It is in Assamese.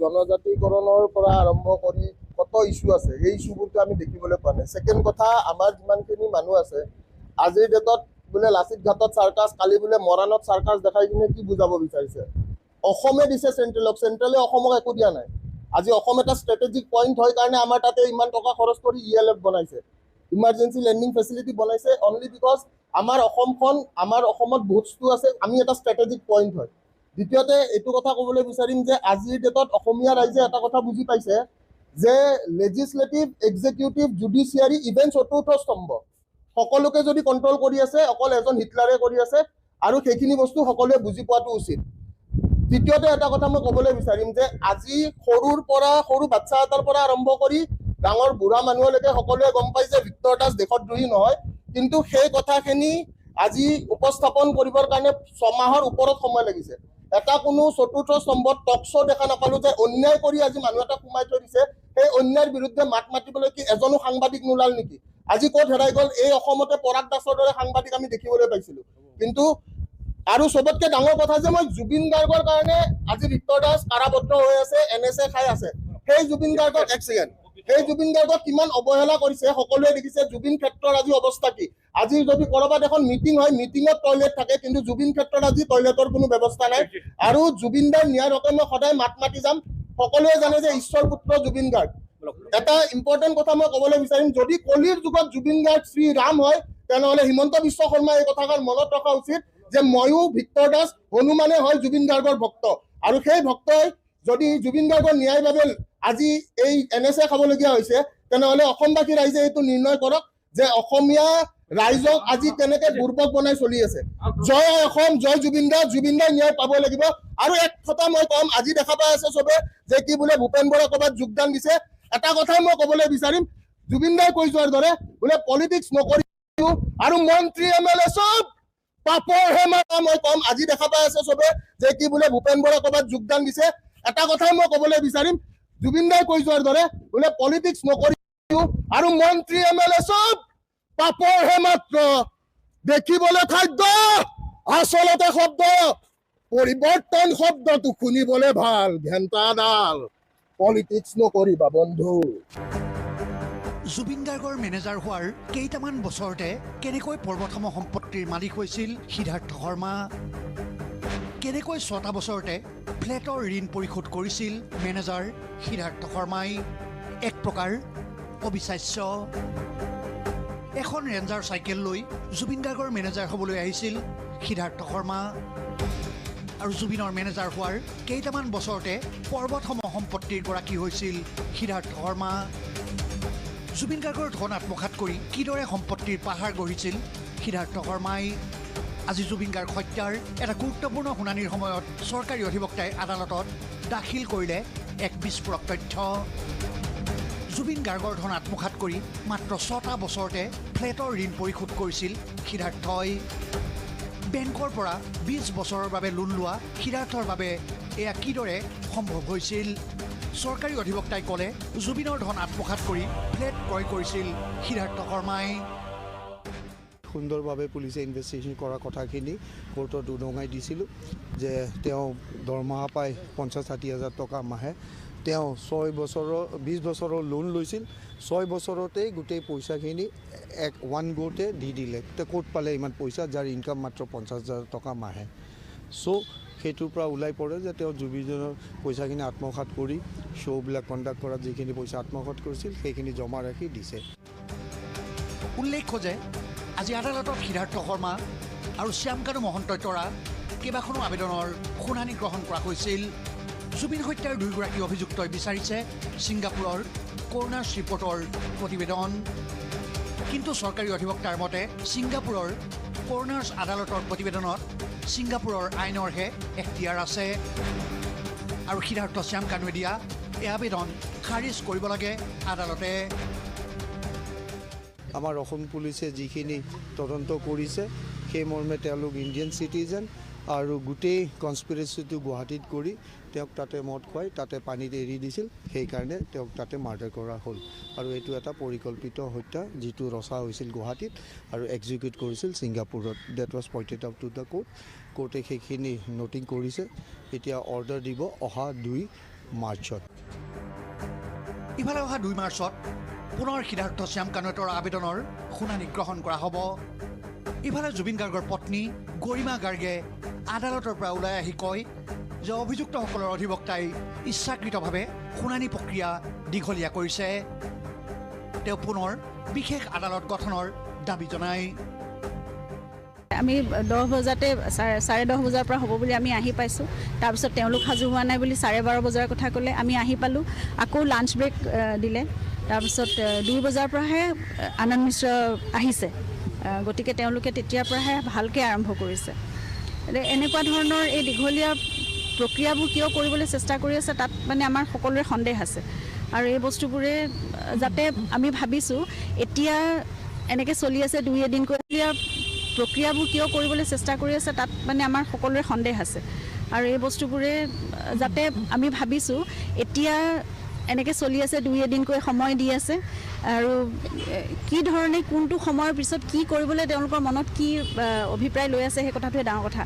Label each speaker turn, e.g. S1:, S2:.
S1: জনজাতিকৰণৰ পৰা আৰম্ভ কৰি কত ইস্যু আছে, এই ইস্যুবোৰটো আমি দেখিবলৈ পোৱা নাই। ছেকেণ্ড কথা, আমাৰ যিমানখিনি মানুহ আছে আজিৰ ডেটত বোলে লাচিত ঘাটত চাৰ্কাছ, কালি বোলে মৰাণত চাৰ্কাছ দেখাই কিনে কি বুজাব বিচাৰিছে? অসমে দিছে চেণ্ট্ৰেলক, চেণ্ট্ৰেলে অসমক একো দিয়া নাই। আজি অসম এটা ষ্ট্ৰেটেজিক পইণ্ট হয় কাৰণে আমাৰ তাতে ইমান টকা খৰচ কৰি ELF বনাইছে, ইমাৰ্জেঞ্চি লেণ্ডিং ফেচিলিটি বনাইছে, অনলি বিকজ আমাৰ অসমখন, আমাৰ অসমত বস্তু আছে, আমি এটা ষ্ট্ৰেটেজিক পইণ্ট হয়। দ্বিতীয়তে এইটো কথা ক'বলৈ বিচাৰিম যে আজিৰ ডেটত অসমীয়া ৰাইজে এটা কথা বুজি পাইছে যে লেজিছলেটিভ, এক্সিকিউটিভ, জুডিচিয়াৰী, ইভেন চতুৰ্থ স্তম্ভ সকলোকে যদি কণ্ট্ৰল কৰি আছে অকল এজন হিটলাৰে কৰি আছে, আৰু সেইখিনি বস্তু সকলোৱে বুজি পোৱাটো উচিত। তৃতীয়তে এটা কথা মই ক'বলৈ বিচাৰিম যে আজি সৰু বাচ্চা এটাৰ পৰা আৰম্ভ কৰি ডাঙৰ বুঢ়া মানুহলৈকে সকলোৱে গম পাই যে ভিক্টৰ দাস দেশদ্ৰোহী নহয়, কিন্তু সেই কথাখিনি আজি উপস্থাপন কৰিবৰ কাৰণে 6 মাহৰ ওপৰত সময় লাগিছে। এটা কোনো চতুৰ্থ স্তম্ভত টক শ্ব' দেখা নাপালো যে অন্যায় কৰি আজি মানুহ এটা সোমাই থৈ দিছে, সেই অন্যায়ৰ বিৰুদ্ধে মাত মাতিবলৈ কি এজনো সাংবাদিক নোলাল নেকি? আজি ক'ত হেৰাই গ'ল? এই অসমতে পৰাগ দাসৰ দৰে সাংবাদিক আমি দেখিবলৈ পাইছিলো। কিন্তু আৰু চবতকে ডাঙৰ কথা যে মই জুবিন গাৰ্গৰ কাৰণে আজি ভিক্টৰ দাস কাৰাবদ্ধ হৈ আছে, NSA খাই আছে। সেই জুবিন গাৰ্গক সেই জুবিন গাৰ্গক কিমান অৱহেলা কৰিছে সকলোৱে দেখিছে। জুবিন ক্ষেত্ৰৰ আজি অৱস্থা কি? আজি যদি কৰবাত এখন মিটিং হয়, মিটিঙত টয়লেট থাকে, কিন্তু জুবিন ক্ষেত্ৰত আজি টয়লেটৰ কোনো ব্যৱস্থা নাই। আৰু জুবিন দাৰ ন্যায়ৰ হকে মই সদায় মাত মাতি যাম। সকলোৱে জানে যে ঈশ্বৰ পুত্ৰ জুবিন গাৰ্গ। এটা ইম্পৰ্টেণ্ট কথা মই ক'বলৈ বিচাৰিম, যদি কলিৰ যুগত জুবিন গাৰ্গ শ্ৰী ৰাম হয়, তেনেহ'লে হিমন্ত বিশ্ব শৰ্মাই এই কথাষাৰ মনত ৰখা উচিত যে ময়ো ভিক্টৰ দাস হনুমানে হয় জুবিন গাৰ্গৰ ভক্ত, আৰু সেই ভক্তই যদি জুবিন গাৰ্গৰ ন্যায়ৰ বাবে আজি এই NSA খাবলগীয়া হৈছে, তেনেহ'লে অসমবাসী ৰাইজে এইটো নিৰ্ণয় কৰক যে অসমীয়া ৰাইজক আজি কেনেকে দুৰ্ভোগ বনাই চলি আছে। জয় অসম, জয় জুবিন দা, জুবিন দাৰ ন্যায় পাব লাগিব। আৰু এক কথা মই কম, আজি দেখা পাই আছে চবে যে কি বোলে ভূপেন বৰা ক'ৰবাত যোগদান দিছে। এটা কথাই মই ক'বলৈ বিচাৰিম, জুবিন দাই কৈ যোৱাৰ দৰে বোলে পলিটিক্স নকৰি আৰু মন্ত্ৰী MLA চব পাপৰ হে মাতা। মই কম, আজি দেখা পাই আছে চবে যে কি বোলে ভূপেন বৰা ক'ৰবাত যোগদান দিছে। এটা কথাই মই ক'বলৈ বিচাৰিম, জুবিন দাই কৈ যোৱাৰ দৰে বোলে পলিটিক্স নকৰি আৰু মন্ত্ৰী MLA চব পাপৰ হে মাত্ৰ। দেখিবলৈ খাদ্য, আচলতে শব্দ, পৰিৱৰ্তন শব্দটো শুনিবলৈ ভাল, ঘেণ্টাডাল। পলিটিক্স নকৰিবা বন্ধু।
S2: জুবিন গাৰ্গৰ মেনেজাৰ হোৱাৰ কেইটামান বছৰতে কেনেকৈ পৰ্বতসম সম্পত্তিৰ মালিক হৈছিল সিদ্ধাৰ্থ শৰ্মা? কেনেকৈ 6টা বছৰতে ফ্লেটৰ ঋণ পৰিশোধ কৰিছিল মেনেজাৰ সিদ্ধাৰ্থ শৰ্মাই? এক প্ৰকাৰ অবিশ্বাস্য। এখন ৰেঞ্জাৰ চাইকেল লৈ জুবিন গাৰ্গৰ মেনেজাৰ হ'বলৈ আহিছিল সিদ্ধাৰ্থ শৰ্মা, আৰু জুবিনৰ মেনেজাৰ হোৱাৰ কেইটামান বছৰতে পৰ্বতসম সম্পত্তিৰ গৰাকী হৈছিল সিদ্ধাৰ্থ শৰ্মা। জুবিন গাৰ্গৰ ধন আত্মসাৎ কৰি কিদৰে সম্পত্তিৰ পাহাৰ গঢ়িছিল সিদ্ধাৰ্থ শৰ্মাই? আজি জুবিন গাৰ্গ হত্যাৰ এটা গুৰুত্বপূৰ্ণ শুনানিৰ সময়ত চৰকাৰী অধিবক্তাই আদালতত দাখিল কৰিলে এক বিস্ফোৰক তথ্য। জুবিন গাৰ্গৰ ধন আত্মসাৎ কৰি মাত্ৰ 6টা বছৰতে ফ্লেটৰ ঋণ পৰিশোধ কৰিছিল সিদ্ধাৰ্থই। বেংকৰ পৰা 20 বছৰৰ বাবে লোন লোৱা সিদ্ধাৰ্থৰ বাবে এয়া কিদৰে সম্ভৱ হৈছিল? চৰকাৰী অধিবক্তাই ক'লে জুবিনৰ ধন আত্মসাৎ কৰি ফ্লেট ক্ৰয় কৰিছিল সিদ্ধাৰ্থ শৰ্মাই।
S3: সুন্দৰভাৱে পুলিচে ইনভেষ্টিগেশ্যন কৰা কথাখিনি কোৰ্টত উদঙাই দিছিলোঁ যে তেওঁ দৰমহা পাই 50-60 হাজাৰ টকা মাহে। তেওঁ 20 বছৰৰ লোন লৈছিল, 6 বছৰতেই গোটেই পইচাখিনি ওৱান গোতে দি দিলে। তেওঁ ক'ত পালে ইমান পইচা যাৰ ইনকাম মাত্ৰ 50 হাজাৰ টকা মাহে? চ' সেইটোৰ পৰা ওলাই পৰে যে তেওঁ জুবিনৰ পইচাখিনি আত্মসাৎ কৰি শ্ব'বিলাক কণ্ডাক্ট কৰাত যিখিনি পইচা আত্মসাৎ কৰিছিল সেইখিনি জমা ৰাখি দিছে।
S2: উল্লেখ্য যে আজি আদালতত সিদ্ধাৰ্থ শৰ্মা আৰু শ্যামকানু মহন্তই তৰা কেইবাখনো আবেদনৰ শুনানি গ্ৰহণ কৰা হৈছিল। জুবিন হত্যাৰ 2গৰাকী অভিযুক্তই বিচাৰিছে ছিংগাপুৰৰ কৰোনাৰ্ছ ৰিপৰ্টৰ প্ৰতিবেদন। কিন্তু চৰকাৰী অধিবক্তাৰ মতে ছিংগাপুৰৰ কৰোনাৰ্ছ আদালতৰ প্ৰতিবেদনত ছিংগাপুৰৰ আইনৰহে এখতিয়াৰ আছে, আৰু সিদ্ধাৰ্থ শ্যামকানুৱে দিয়া এই আবেদন খাৰিজ কৰিব লাগে আদালতে।
S3: আমাৰ অসম পুলিচে যিখিনি তদন্ত কৰিছে সেই মৰ্মে তেওঁলোক ইণ্ডিয়ান চিটিজেন, আৰু গোটেই কনস্পিৰেচিটো গুৱাহাটীত কৰি তেওঁক তাতে মদ খুৱাই তাতে পানীত এৰি দিছিল, সেইকাৰণে তেওঁক তাতে মাৰ্ডাৰ কৰা হ'ল। আৰু এইটো এটা পৰিকল্পিত হত্যা যিটো ৰচা হৈছিল গুৱাহাটীত আৰু এক্সিকিউট কৰিছিল ছিংগাপুৰত। That was pointed out to the court. কোৰ্টে সেইখিনি নোটিং কৰিছে। এতিয়া অৰ্ডাৰ দিব অহা 2 মাৰ্চত।
S2: ইফালে অহা 2 মাৰ্চত পুনৰ সিদ্ধাৰ্থ শ্যাম কানৈতৰ আবেদনৰ শুনানি গ্ৰহণ কৰা হ'ব। ইফালে জুবিন গাৰ্গৰ পত্নী গৰিমা গাৰ্গে আদালতৰ পৰা ওলাই আহি কয় যে অভিযুক্তসকলৰ অধিবক্তাই ইচ্ছাকৃতভাৱে শুনানি প্ৰক্ৰিয়া দীঘলীয়া কৰিছে। তেওঁ পুনৰ বিশেষ আদালত গঠনৰ দাবী জনায়।
S4: আমি 10 বজাতে 10:30 বজাৰ পৰা হ'ব বুলি আমি আহি পাইছোঁ। তাৰপিছত তেওঁলোক সাজু হোৱা নাই বুলি 12:30 বজাৰ কথা ক'লে। আমি আহি পালোঁ, আকৌ লাঞ্চ ব্ৰেক দিলে। তাৰপিছত 2 বজাৰ পৰাহে আনন্দ মিশ্ৰ আহিছে। গতিকে তেওঁলোকে তেতিয়াৰ পৰাহে ভালকৈ আৰম্ভ কৰিছে। এনেকুৱা ধৰণৰ এই দীঘলীয়া প্ৰক্ৰিয়াবোৰ কিয় কৰিবলৈ চেষ্টা কৰি আছে তাত মানে আমাৰ সকলোৰে সন্দেহ আছে। আৰু এই বস্তুবোৰে যাতে আমি ভাবিছোঁ এতিয়া এনেকৈ চলি আছে 2 এদিনকৈ প্ৰক্ৰিয়াবোৰ কিয় কৰিবলৈ চেষ্টা কৰি আছে তাত মানে আমাৰ সকলোৰে সন্দেহ আছে। আৰু এই বস্তুবোৰে যাতে আমি ভাবিছোঁ এতিয়া এনেকৈ চলি আছে 2 এদিনকৈ সময় দি আছে আৰু কি ধৰণে কোনটো সময়ৰ পিছত কি কৰিবলৈ তেওঁলোকৰ মনত কি অভিপ্ৰায় লৈ আছে সেই কথাটোৱে ডাঙৰ কথা।